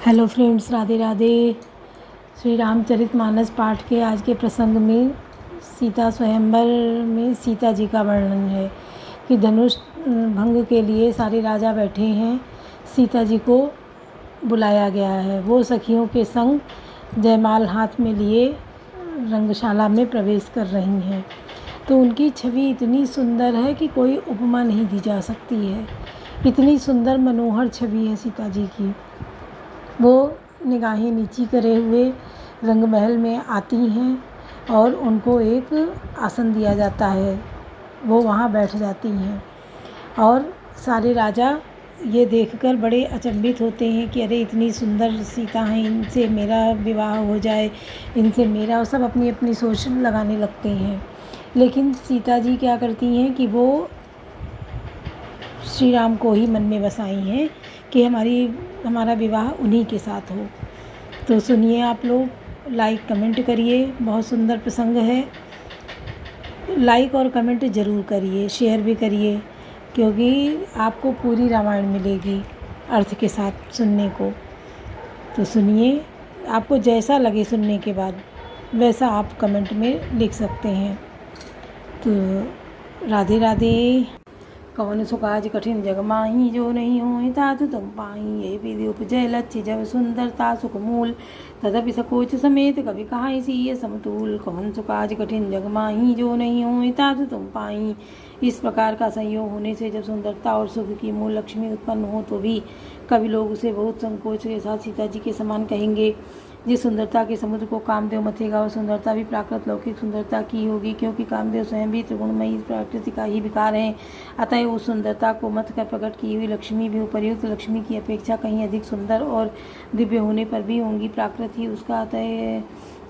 Hello friends, Radhe Radhe. Shri Ramcharitmanas पाठ के आज के प्रसंग में सीता स्वयंवर में सीता जी का वर्णन है कि धनुष भंग के लिए सारे राजा बैठे हैं। सीता जी को बुलाया गया है। वो सखियों के संग जयमाल हाथ में लिए रंगशाला में प्रवेश कर रही हैं। तो उनकी छवि इतनी सुंदर है कि कोई उपमा नहीं दी जा सकती है। इतनी सुंदर मनोहर छवि है सीता जी की। वो निगाहें नीची करे हुए रंग महल में आती हैं और उनको एक आसन दिया जाता है। वो वहाँ बैठ जाती हैं और सारे राजा ये देखकर बड़े अचंभित होते हैं कि अरे इतनी सुंदर सीता हैं, इनसे मेरा विवाह हो जाए, इनसे मेरा, और सब अपनी अपनी सोच लगाने लगते हैं। लेकिन सीता जी क्या करती हैं कि वो श्री राम को ही मन में बसाई हैं कि हमारा विवाह उन्हीं के साथ हो। तो सुनिए, आप लोग लाइक कमेंट करिए। बहुत सुंदर प्रसंग है। लाइक और कमेंट ज़रूर करिए, शेयर भी करिए, क्योंकि आपको पूरी रामायण मिलेगी अर्थ के साथ सुनने को। तो सुनिए, आपको जैसा लगे सुनने के बाद वैसा आप कमेंट में लिख सकते हैं। तो राधे राधे। कवन सुकाज कठिन जग माही, जो नहीं होई तातु तुम पाई। ये विधि उपजय लक्ष्य जब सुंदरता सुख मूल, तदपि सकोच समेत कवि कहाई सीय समतूल। कवन सुकाज कठिन जग माही, जो नहीं होई तातु तुम पाई। इस प्रकार का संयोग होने से जब सुंदरता और सुख की मूल लक्ष्मी उत्पन्न हो तो भी कवि लोग उसे बहुत संकोच के साथ सीता जी के समान कहेंगे। जिस सुंदरता के समुद्र को कामदेव मथेगा, वह सुंदरता भी प्राकृत लौकिक सुंदरता की होगी, क्योंकि कामदेव स्वयं भी त्रिगुणमयी प्रकृति का ही विकार है। अतः उस सुंदरता को मथ कर प्रकट की हुई लक्ष्मी भी उपर्युक्त लक्ष्मी की अपेक्षा कहीं अधिक सुंदर और दिव्य होने पर भी होंगी। प्राकृत ही उसका, अतः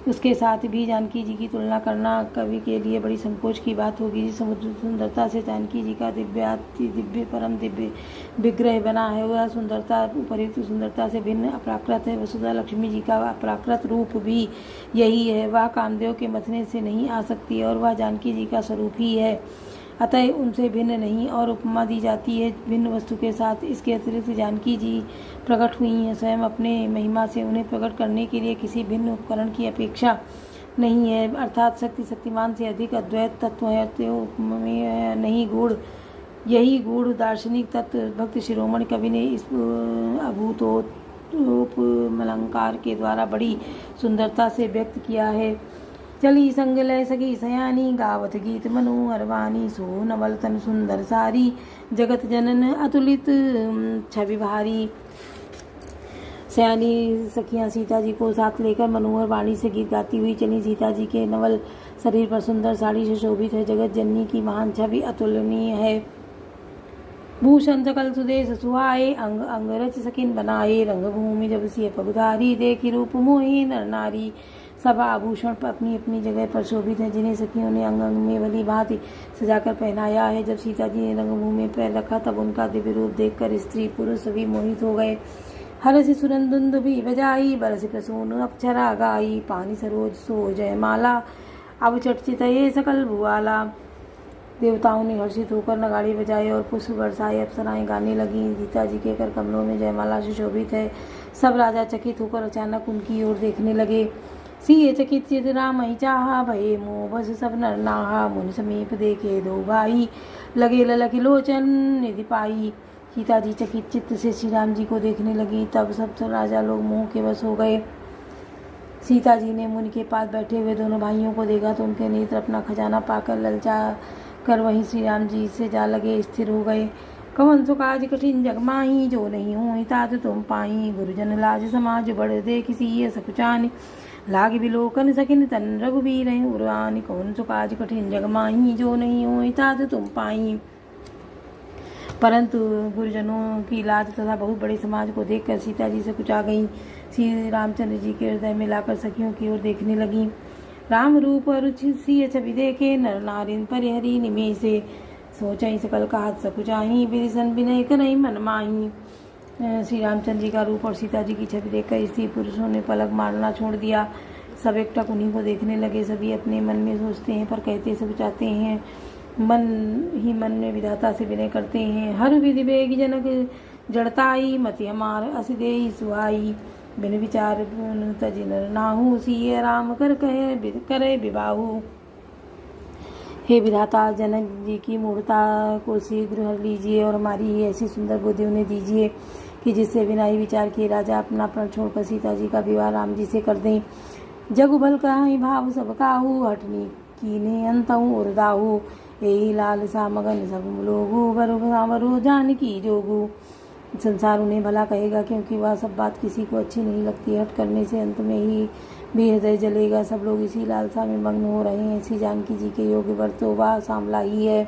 उसके साथ भी जानकी जी की तुलना करना कवि के लिए बड़ी संकोच की बात होगी। जिस समुद्र सुंदरता से जानकी जी का दिव्याति दिव्य परम दिव्य विग्रह बना है, वह सुंदरता उपर्युक्त सुंदरता से भिन्न अप्राकृत है। वसुधा लक्ष्मी जी का अप्राकृत रूप भी यही है। वह कामदेव के मथने से नहीं आ सकती और वह जानकी जी का स्वरूप ही है, अतः उनसे भिन्न नहीं और उपमा दी जाती है भिन्न वस्तु के साथ। इसके अतिरिक्त जानकी जी प्रकट हुई हैं स्वयं अपने महिमा से। उन्हें प्रकट करने के लिए किसी भिन्न उपकरण की अपेक्षा नहीं है, अर्थात शक्ति शक्तिमान से अधिक अद्वैत तत्व है। उपमेय नहीं गूढ़, यही गूढ़ दार्शनिक तत्व भक्त शिरोमणि कवि ने इस अभूतोपमलंकार के द्वारा बड़ी सुंदरता से व्यक्त किया है। चली संग लय सखी सयानी, गावत गीत मनोहर वाणी। सो नवल तन सुंदर सारी, जगत जनन अतुलित छवि भारी। सयानी सखियाँ सीता जी को साथ लेकर मनोहर वाणी से गीत गाती हुई चली। सीता जी के नवल शरीर पर सुंदर साड़ी से शोभित है। जगत जननी की महान छवि अतुलनीय है। भूषण सकल सुदेश सुहाए, अंग अंग रच सकिन बनाए। रंगभूमि जब सिय पगुधारी, देखी रूप मोही नर नारी। सब आभूषण पर अपनी अपनी जगह पर शोभित है, जिन्हें सखियों ने अंग अंग में भली भांति सजाकर पहनाया है। जब सीता जी ने रंगभूमि में पैर रखा, तब उनका दिव्य रूप देखकर स्त्री पुरुष सभी मोहित हो गए। हरसि सुरंदुंद भी बजाई, बरसि प्रसून अक्षरा गाई। पानी सरोज सो जयमाला, अब चटचितये सकल भुआला। देवताओं ने हर्षित होकर नगाड़े बजाए और पुष्प बरसाए। अप्सराएं गाने लगीं। सीता जी के कर कमलों में जयमाला से शोभित है। सब राजा चकित होकर अचानक उनकी ओर देखने लगे। सिए चकित चित राम ही चाहा, भये मोह बस सब नर नाहा। मुनि समीप देखे दो भाई, लगे ललक लोचन निधि पाई। सीता जी चकित चित्त से श्री राम जी को देखने लगी। तब सब राजा लोग मोह के वश हो गए। सीता जी ने मुनि के पास बैठे हुए दोनों भाइयों को देखा तो उनके नेत्र अपना खजाना पाकर ललचा कर वहीं श्री राम जी से जा लगे, स्थिर हो गए। कवन सुकाज कठिन जग माही, जो नहीं होई तात तुम पाई। गुरुजन लाज समाज बड़ देख सिय सकुचानी, लाग विलोकन सकिन तन रघुबीर उर्वानी। कवन सुकाज कठिन जग माही, जो नहीं होई तात तुम पाई। परंतु गुरुजनों की लाज तथा बहुत बड़े समाज को देखकर सीता जी से कुचा गई। श्री रामचंद्र जी के हृदय में लाकर सखियों की ओर देखने लगी। राम रूप रुचि सिय छवि देखे, नर नारिन परिहरी निमेषे। सोचई सकल कहत सकुचाही, विरिसन विनय करई मन माही। श्री रामचंद्र जी का रूप और सीता जी की छवि देखकर स्त्री पुरुषों ने पलक मारना छोड़ दिया। सब एकटक उन्हीं को देखने लगे। सभी अपने मन में सोचते हैं पर कहते सकुचाते हैं। मन ही मन में विधाता से विनय करते हैं। हर विधि वेग जनक जड़ताई, मति हमार असिदेई सुहाई। बिन विचार तजि नर नाहू, सिय राम कर कहे करे विबाहू। हे विधाता, जनक जी की मूढ़ता को शीघ्र हर लीजिए और हमारी ऐसी सुंदर बुद्धि उन्हें दीजिए कि जिससे बिना ही विचार किए राजा अपना प्रण छोड़कर सीता जी का विवाह राम जी से कर दें। जगु भल कहाई भाव सब काहू, हटनी कीने अंतहु उर्दाहू। यही लाल सा मगन सब लोगू, बरु सावरो जानकी जोगू। संसार उन्हें भला कहेगा क्योंकि वह सब बात किसी को अच्छी नहीं लगती। हट करने से अंत में ही भी हृदय जलेगा। सब लोग इसी लालसा में मग्न हो रहे हैं। ऐसी जानकी जी के योग्य वर तो वह सांवला ही है।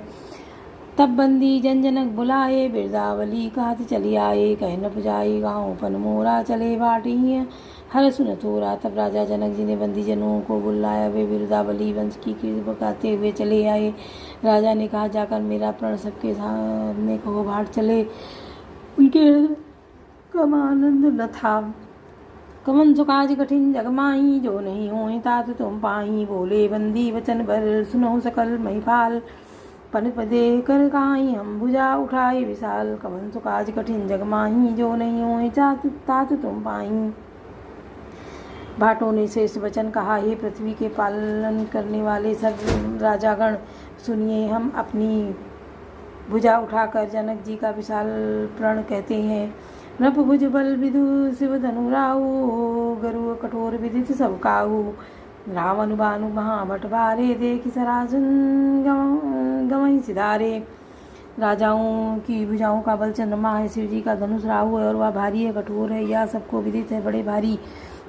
तब बंदी जनजनक बुलाए, बिरदावली कहत चली आए। कह न पुजाई गाँव पन मोरा, चले बाटी हर सुन थोरा। तब राजा जनक जी ने बंदी जनों को बुलाया। वे बिरदावली वंश की कीर्ति बकाते हुए चले आए। राजा ने कहा, जाकर मेरा प्रण सबके सामने कहो भाट चले। उनके कम आनंद न था। कमन सुकाज कठिन जगमाही, जो नहीं होए तात तुम पाही। बोले बंदी वचन भर, सुनो सकल महिपाल। पन पदे कर काई हम भुजा उठाई विशाल। कमन सुकाज कठिन जगमाही, जो नहीं होए तात तुम पाही। भाटों ने श्रेष्ठ वचन कहा, हे पृथ्वी के पालन करने वाले सब राजागण, सुनिए। हम अपनी भुजा उठाकर जनक जी का विशाल प्रण कहते हैं। नृप भुज बल विदु शिव धनु राहु, गरु कठोर विदित सब काहू। रावण बानु महाभटवारे, देख सरासन गवई सिधारे। राजाओं की भुजाओं का बल चंद्रमा है, शिव जी का धनुष राहु है और वह भारी है, कठोर है, यह सबको विदित है। बड़े भारी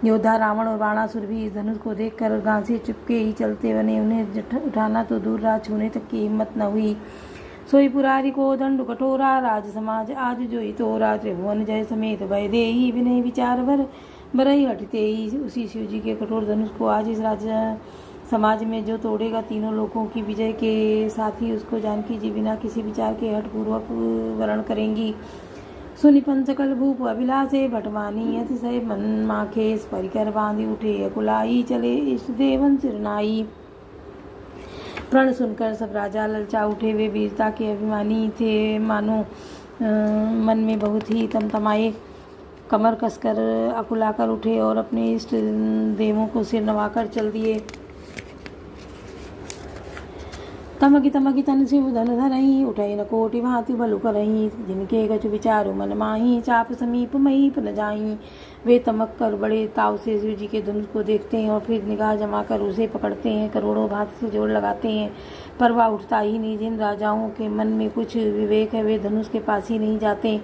योद्धा रावण और बाणासुर भी इस धनुष को देखकर घासे चुपके ही चलते बने। उन्हें उठाना तो दूर रहा, छूने तक की हिम्मत न हुई। सोई पुरारी को दंड कठोरा, राज समाज आज जोई तोरा। त्रिभुवन जय समेत भय देही, विनय विचार भर बरई हटते ही। उसी शिव जी के कठोर धनुष को आज इस राजा समाज में जो तोड़ेगा, तीनों लोगों की विजय के साथ ही उसको जानकी जी बिना किसी विचार के हठपूर्वक वरण करेंगी। सुनि पंचकल भूप अभिलाषे, भटमानी अतिशय मन माखे। परिकर बांधी उठे अकुलाई, चले इष्ट देवन सिरनाई। प्रण सुनकर सब राजा ललचा उठे। वे वीरता के अभिमानी थे, मानो मन में बहुत ही तमतमाए। कमर कसकर अकुलाकर उठे और अपने इष्ट देवों को सिर नवाकर चल दिए। तमकी तमकी तन शिव धन धरही, उठई न कोटि भांति बलु करही। जिनके कछु विचारु मन माही, चाप समीप महीप न जाही। वे तमक कर बड़े ताव से शिव जी के धनुष को देखते हैं और फिर निगाह जमाकर उसे पकड़ते हैं। करोड़ों भांति से जोड़ लगाते हैं, पर वह उठता ही नहीं। जिन राजाओं के मन में कुछ विवेक है, वे धनुष के पास ही नहीं जाते।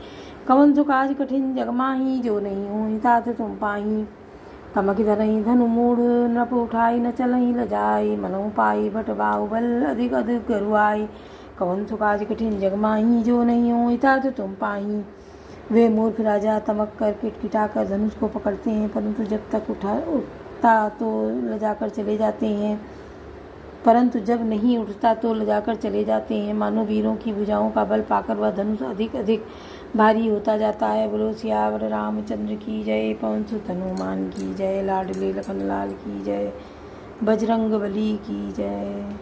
कवन सुकाज कठिन जगमाही, जो नहीं होई तात तुम पाही। तमकी धरही धनु मूढ़, नृप उठाई न चलही लजाई। मनहु पाई भट बाहुबल, अधिक अधिक गरुआई। कवन सुकाज कठिन जगमाही, जो नहीं होई तात तुम पाही। वे मूर्ख राजा तमक कर किटकिटाकर धनुष को पकड़ते हैं, परंतु जब तक उठता तो लजाकर चले जाते हैं। परंतु जब नहीं उठता तो लजाकर चले जाते हैं। मानो वीरों की भुजाओं का बल पाकर वह धनुष अधिक अधिक भारी होता जाता है। बोलो सियावर रामचंद्र की जय, पवन सुत हनुमान की जय, लाडले लखन लाल की जय, बजरंग बली की जय।